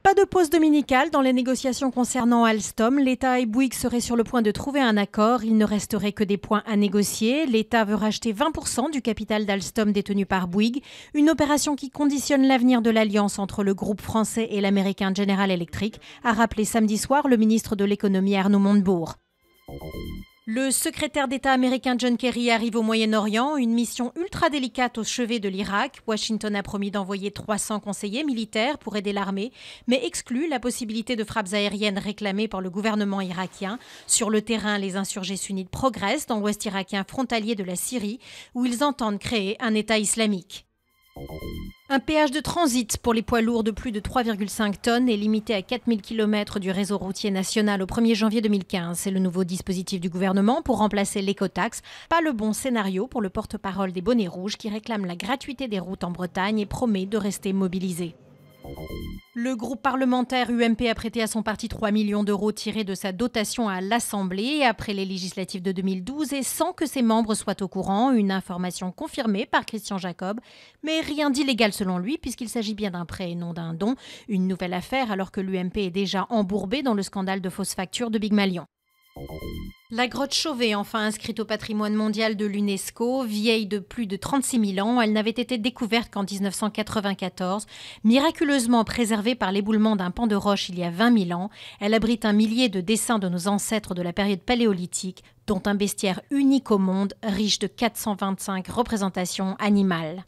Pas de pause dominicale dans les négociations concernant Alstom. L'État et Bouygues seraient sur le point de trouver un accord. Il ne resterait que des points à négocier. L'État veut racheter 20% du capital d'Alstom détenu par Bouygues. Une opération qui conditionne l'avenir de l'alliance entre le groupe français et l'américain General Electric, a rappelé samedi soir le ministre de l'économie Arnaud Montebourg. Le secrétaire d'État américain John Kerry arrive au Moyen-Orient, une mission ultra délicate au chevet de l'Irak. Washington a promis d'envoyer 300 conseillers militaires pour aider l'armée, mais exclut la possibilité de frappes aériennes réclamées par le gouvernement irakien. Sur le terrain, les insurgés sunnites progressent dans l'ouest irakien frontalier de la Syrie, où ils entendent créer un État islamique. Un péage de transit pour les poids lourds de plus de 3,5 tonnes est limité à 4000 km du réseau routier national au 1er janvier 2015. C'est le nouveau dispositif du gouvernement pour remplacer l'écotaxe. Pas le bon scénario pour le porte-parole des bonnets rouges qui réclame la gratuité des routes en Bretagne et promet de rester mobilisé. Le groupe parlementaire UMP a prêté à son parti 3 millions d'euros tirés de sa dotation à l'Assemblée après les législatives de 2012 et sans que ses membres soient au courant. Une information confirmée par Christian Jacob. Mais rien d'illégal selon lui puisqu'il s'agit bien d'un prêt et non d'un don. Une nouvelle affaire alors que l'UMP est déjà embourbée dans le scandale de fausses factures de Big Malion. La grotte Chauvet, enfin inscrite au patrimoine mondial de l'UNESCO, vieille de plus de 36 000 ans, elle n'avait été découverte qu'en 1994. Miraculeusement préservée par l'éboulement d'un pan de roche il y a 20 000 ans, elle abrite un millier de dessins de nos ancêtres de la période paléolithique, dont un bestiaire unique au monde, riche de 425 représentations animales.